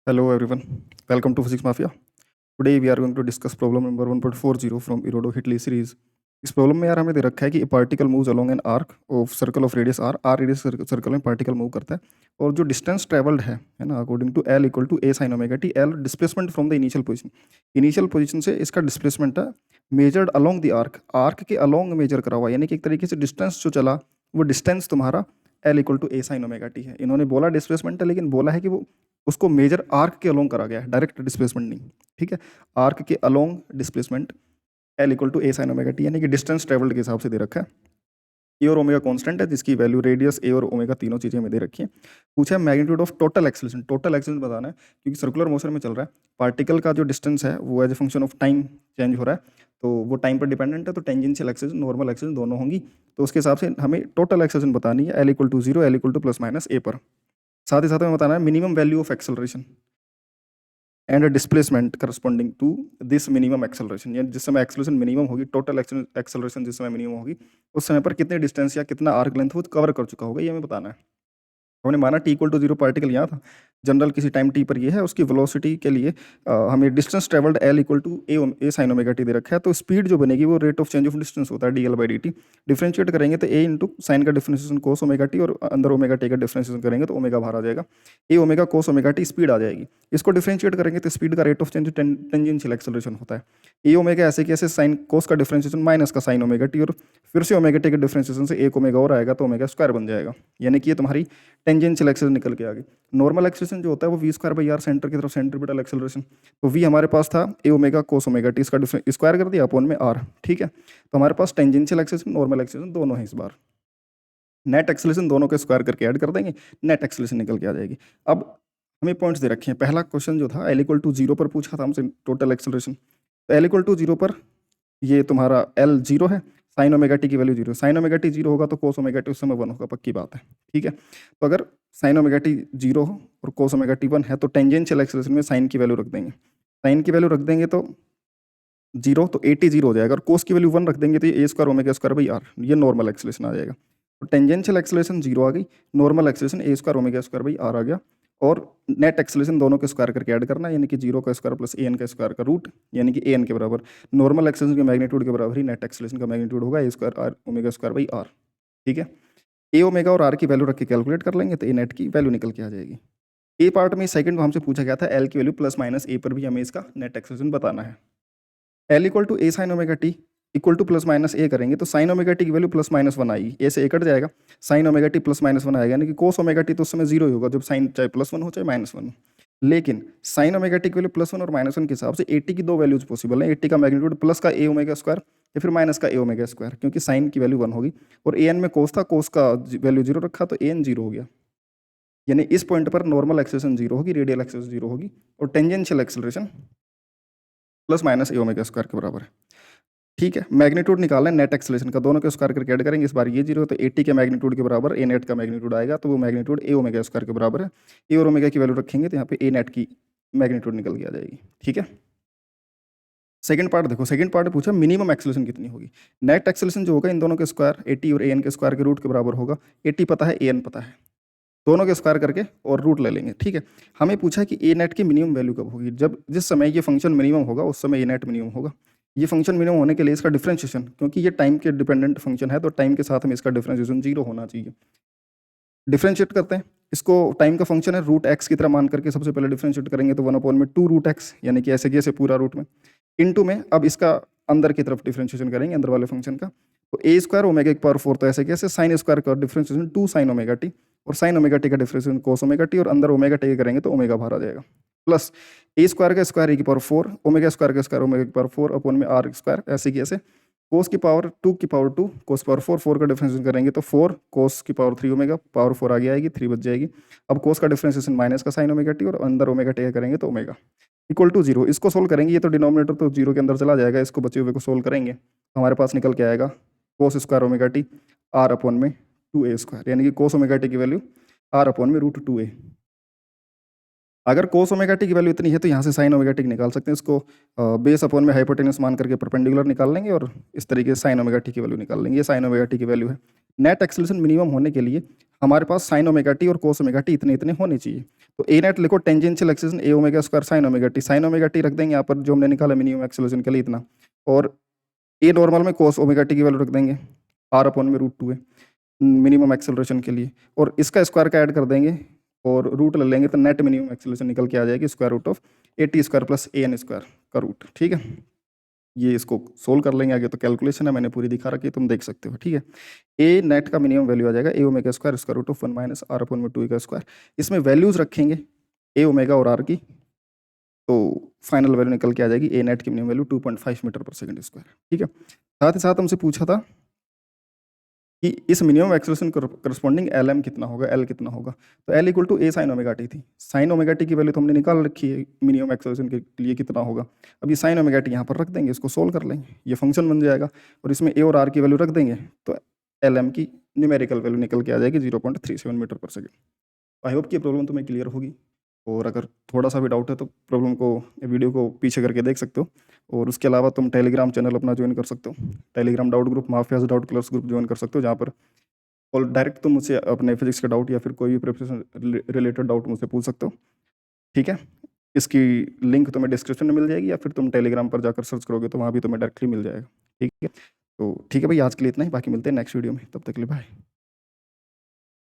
Hello everyone, welcome to Physics Mafia. Today we are going to discuss problem number 1.40 from Iro-Hitley series. इस problem में यार हमें दे रखा है कि particle moves along an arc of circle of radius R radius circle में particle move करता है और जो डिस्टेंस ट्रेवल्ड है ना, according to L equal to A sine omega T, L displacement from the initial position से इसका displacement है मेजर्ड अलोंग द आर्क के अलोंग मेजर करा हुआ, यानी कि एक तरीके से डिस्टेंस जो चला वो डिस्टेंस तुम्हारा L equal to A sine omega T है। इन्होंने बोला डिस्प्लेसमेंट है, लेकिन बोला है कि वो उसको मेजर आर्क के अलोंग करा गया है, डायरेक्ट डिस्प्लेसमेंट नहीं। ठीक है, आर्क के along displacement L equal to A sine omega T, यानी कि डिस्टेंस ट्रेवल्ड के हिसाब से दे रखा है। ए और ओमेगा कांस्टेंट है जिसकी वैल्यू रेडियस ए और ओमेगा तीनों चीजें में दे रखी है। पूछा है magnitude of total acceleration, total acceleration बताना है क्योंकि सर्कुलर मोशन में चल रहा है। पार्टिकल का जो डिस्टेंस है वो as a function of time change हो रहा है, तो वो टाइम पर डिपेंडेंट है, तो टेंजेंशियल एक्सेलरेशन नॉर्मल एक्सेलरेशन दोनों होंगी। तो उसके हिसाब से हमें टोटल एक्सेलरेशन बतानी है l equal to 0, l equal to plus minus a पर। साथ ही साथ हमें बताना है minimum value of acceleration and displacement corresponding to this minimum acceleration, यानी जिस समय एक्सेलरेशन मिनिमम होगी, टोटल एक्सेलरेशन जिस समय मिनिमम होगी उस समय पर कितने डिस्टेंस या कितना आर्क लेंथ वो कवर कर चुका होगा, ये हमें बताना है। हमने माना टी इक्वल टू 0 पार्टिकल यहाँ था, जनरल किसी टाइम टी पर ये है, उसकी वेलोसिटी के लिए हमें distance travelled l equal to A sine omega t दे रखा है। तो स्पीड जो बनेगी वो rate of change of distance होता है d l by d t. Differentiate करेंगे तो ए इंटू साइन का डिफ्रेंशिएशन कोस ओमेगा टी, और अंदर ओमेगा टी का डिफ्रेंशिएशन करेंगे तो ओमेगा बाहर आ जाएगा, a omega cos omega t speed आ जाएगी। इसको डिफ्रेंशिएट करेंगे तो स्पीड का rate of change tangential acceleration होता है। ए ओमेगा ऐसे कैसे साइन कोस का डिफ्रेंशिएशन माइनस का साइन ओमेगा टी, और फिर से ओमेगा टी के डिफ्रेंशिएशन से एक ओमेगा और आएगा तो ओमेगा स्क्वायर बन जाएगा, यानी कि ये तुम्हारी टेंजेंशियल एक्सेलरेशन निकल के आ गई। नॉर्मल एक्सेलरेशन जो होता है वो v square by R, centre की तरफ सेंट्रीपिटल एक्सेलरेशन, तो वी हमारे पास था A omega cos omega T, इसका स्क्वायर कर दिया अपॉन में आर। ठीक है, तो हमारे पास टेंजेंशियल एक्सेलरेशन नॉर्मल एक्सेलरेशन दोनों है। इस बार नेट एक्सेलरेशन दोनों के स्क्वायर करके ऐड कर देंगे, नेट एक्सेलरेशन निकल के आ जाएगी। अब हमें पॉइंट्स दे रखे हैं। पहला क्वेश्चन जो था एल इक्वल टू 0 पर पूछा था हमसे टोटल एक्सेलरेशन, तो एल इक्वल टू 0 पर ये तुम्हारा एल 0 है, साइन ओमेगा टी की वैल्यू 0, साइन ओमेगा टी 0 होगा तो कोस ओमेगा टी उस समय 1 होगा, पक्की बात है। ठीक है, तो अगर साइन ओमेगा टी 0 हो और कोस ओमेगा टी 1 है तो टेंजेंशियल एक्सेलरेशन में साइन की वैल्यू रख देंगे, साइन की वैल्यू रख देंगे तो 0, तो ए टी 0 हो जाएगा, और कोस की वैल्यू 1 रख देंगे तो ये a square omega square by r, ये नॉर्मल एक्सेलरेशन आ जाएगा। तो टेंजेंशियल एक्सेलरेशन 0 आ गई, normal acceleration a square omega square by r आ गया, और नेट एक्सेलरेशन दोनों के स्क्वायर करके ऐड करना, यानी कि 0 का स्क्वायर प्लस ए एन का स्क्वायर का रूट, यानी कि ए एन के बराबर। नॉर्मल एक्सेलरेशन के मैग्नीट्यूड के बराबर ही नेट एक्सेलरेशन का मैग्नीट्यूड होगा a square r omega square by r. ठीक है, ए ओमेगा और आर की वैल्यू रख के कैलकुलेट कर लेंगे तो ए नेट की वैल्यू निकल के आ जाएगी। ए पार्ट में सेकंड हमसे पूछा गया था एल की वैल्यू प्लस माइनस ए पर भी हमें इसका नेट एक्सेलरेशन बताना है। L equal to A sine omega t equal to plus minus a करेंगे तो साइन ओमेगा टी की वैल्यू प्लस माइनस 1 आएगी, ए से ए कट जाएगा, sine omega t plus minus 1 आएगा, यानी कि कोस ओमेगा टी तो उस समय 0 ही होगा जब साइन चाहे प्लस 1 हो चाहे माइनस 1 हो। लेकिन साइन ओमेगा टी की वैल्यू प्लस 1 और माइनस 1 के हिसाब से ए टी की दो वैल्यूज पॉसिबल है, ए टी का मैग्नीट्यूड प्लस का ए ओमेगा स्क्वायर या फिर माइनस का ए ओमेगा स्क्वायर, क्योंकि साइन की वैल्यू 1 होगी और ए एन में कोस था, कोस का वैल्यू 0 रखा तो ए एन 0 हो गया, यानी इस पॉइंट पर नॉर्मल एक्सेलरेशन 0 होगी, रेडियल एक्सेलरेशन 0 होगी, और टेंजेंशियल एक्सेलरेशन प्लस माइनस ए ओमेगा स्क्वायर के बराबर है। ठीक है, मैग्नीट्यूड निकालना है नेट एक्सेलरेशन का, दोनों के स्क्वायर करके ऐड करेंगे, इस बार ये 0 तो ए टी के मैग्नीट्यूड के बराबर ए नेट का मैग्नीट्यूड आएगा, तो वो मैग्नीट्यूड ए ओमेगा स्क्वायर के बराबर है। ए और ओमेगा की वैल्यू रखेंगे तो यहाँ पे ए नेट की मैग्नीट्यूड निकल के आ जाएगी। ठीक है, सेकंड पार्ट देखो, सेकंड पार्ट पूछा मिनिमम एक्सेलरेशन कितनी होगी। नेट एक्सेलरेशन जो होगा इन दोनों के स्क्वायर ए टी और ए एन के स्क्वायर के रूट के बराबर होगा। ए टी पता है, ए एन पता है, दोनों के स्क्वायर करके और रूट ले लेंगे। ठीक है, हमें पूछा है कि ए नेट की मिनिमम वैल्यू कब होगी, जब जिस समय ये फंक्शन मिनिमम होगा उस समय ए नेट मिनिमम होगा। ये फंक्शन मिनिमम होने के लिए इसका डिफरेंशिएशन, क्योंकि ये टाइम के डिपेंडेंट फंक्शन है तो टाइम के साथ में इसका डिफरेंशिएशन 0 होना चाहिए। डिफरेंशिएट करते हैं इसको, टाइम का फंक्शन है, रूट एक्स की तरह मान करके सबसे पहले डिफरेंशिएट करेंगे तो 1/2 रूट एक्स, यानी कि ऐसे कैसे पूरा रूट में इनटू में। अब इसका अंदर की तरफ डिफरेंशिएशन करेंगे अंदर वाले फंक्शन का, तो ए स्क्वायर ओमेगा की पावर 4, तो ऐसे कैसे साइन स्क्वायर का डिफरेंशिएशन 2 साइन ओमेगा टी, और साइन ओमेगा टी का डिफरेंशिएशन कोस ओमेगा टी, और अंदर ओमेगा टी करेंगे तो ओमेगा बाहर आ जाएगा, प्लस ए स्क्वायर का स्क्वायर ए की पावर 4, ओमेगा स्क्वायर का स्क्वायर ओमेगा की पावर 4 अपॉन में आर स्क्वायर, ऐसे की ऐसे, कोस की पावर 2 की पावर 2, कोस पावर 4, 4 का डिफरेंशिएशन करेंगे तो 4 कोस की पावर 3 ओमेगा, पावर 4 आगे आएगी, 3 बच जाएगी। अब कोस का डिफरेंशिएशन माइनस का साइन ओमेगा टी, और अंदर ओमेगा टी करेंगे तो ओमेगा इक्वल टू 0। इसको सोल्व करेंगे, ये तो डिनोमिनेटर तो 0 के अंदर चला जाएगा, इसको बचे हुए को सोल्व करेंगे तो हमारे पास निकल के आएगा cos square omega T R upon में 2a स्क्वायर, यानी कि कोस ओमेगा टी की वैल्यू आर अपॉन में √2a। अगर कोस ओमेगा टी की वैल्यू इतनी है तो यहाँ से साइन ओमेगा टी निकाल सकते हैं, इसको बेस अपॉन में हाइपोटेन्यूस मान करके परपेंडिकुलर निकाल लेंगे और इस तरीके से साइन ओमेगा टी की वैल्यू निकाल लेंगे। ये साइन ओमेगा टी की वैल्यू है। नेट एक्सेलरेशन मिनिमम होने के लिए हमारे पास साइन ओमेगा टी और कोस ओमेगा टी इतने इतने होने चाहिए। तो ए नेट लिखो tangential acceleration a omega square sine omega t रख देंगे यहाँ पर जो हमने निकाला मिनिमम एक्सेलरेशन के लिए इतना, और ए नॉर्मल में कोस ओमेगा टी की वैल्यू रख देंगे, आर अपॉन में रूट 2 है मिनिमम एक्सेलरेशन के लिए, और इसका स्क्वायर का ऐड कर देंगे और रूट ले लेंगे तो नेट मिनिमम एक्सेलरेशन निकल के आ जाएगी square root of A T square plus A N square का रूट। ठीक है, ये इसको सोल्व कर लेंगे आगे, तो कैलकुलेशन है मैंने पूरी दिखा रखी है, तुम देख सकते हो। ठीक है, ए नेट का मिनिमम वैल्यू आ जाएगा a omega square square root of 1 minus r upon में 2 का स्क्वायर। इसमें वैल्यूज रखेंगे ए ओमेगा और आर की, तो फाइनल वैल्यू निकल के आ जाएगी ए नेट की मिनिमम वैल्यू 2.5 मीटर पर सेकंड स्क्वायर। ठीक है, साथ ही साथ हमसे पूछा था कि इस minimum acceleration corresponding L M कितना होगा, एल कितना होगा, तो L equal to A sine omega T थी। साइन ओमेगा टी की वैल्यू तो हमने निकाल रखी है मिनिमम एक्सेलरेशन के लिए कितना होगा, अब ये साइन ओमेगा टी यहाँ पर रख देंगे, इसको सोल्व कर लेंगे, ये फंक्शन बन जाएगा, और इसमें ए और आर की वैल्यू रख देंगे तो एल एम की न्यूमेरिकल वैल्यू निकल के आ जाएगी 0.37 मीटर पर सेकेंड। आई होप कि प्रॉब्लम तुम्हें क्लियर होगी, और अगर थोड़ा सा भी डाउट है तो प्रॉब्लम को वीडियो को पीछे करके देख सकते हो, और उसके अलावा तुम टेलीग्राम चैनल अपना ज्वाइन कर सकते हो, Telegram doubt group mafias doubt क्लर्स ग्रुप ज्वाइन कर सकते हो, जहाँ पर और डायरेक्ट तुम मुझसे अपने फिजिक्स के डाउट या फिर कोई भी प्रिपरेशन रिलेटेड डाउट मुझसे पूछ सकते हो। ठीक है, इसकी लिंक तुम्हें डिस्क्रिप्शन में मिल जाएगी, या फिर तुम टेलीग्राम पर जाकर सर्च करोगे तो वहाँ भी तुम्हें डायरेक्टली मिल जाएगा। ठीक है, तो ठीक है भाई, आज के लिए इतना ही, बाकी मिलते हैं नेक्स्ट वीडियो में, तब तक के लिए बाय।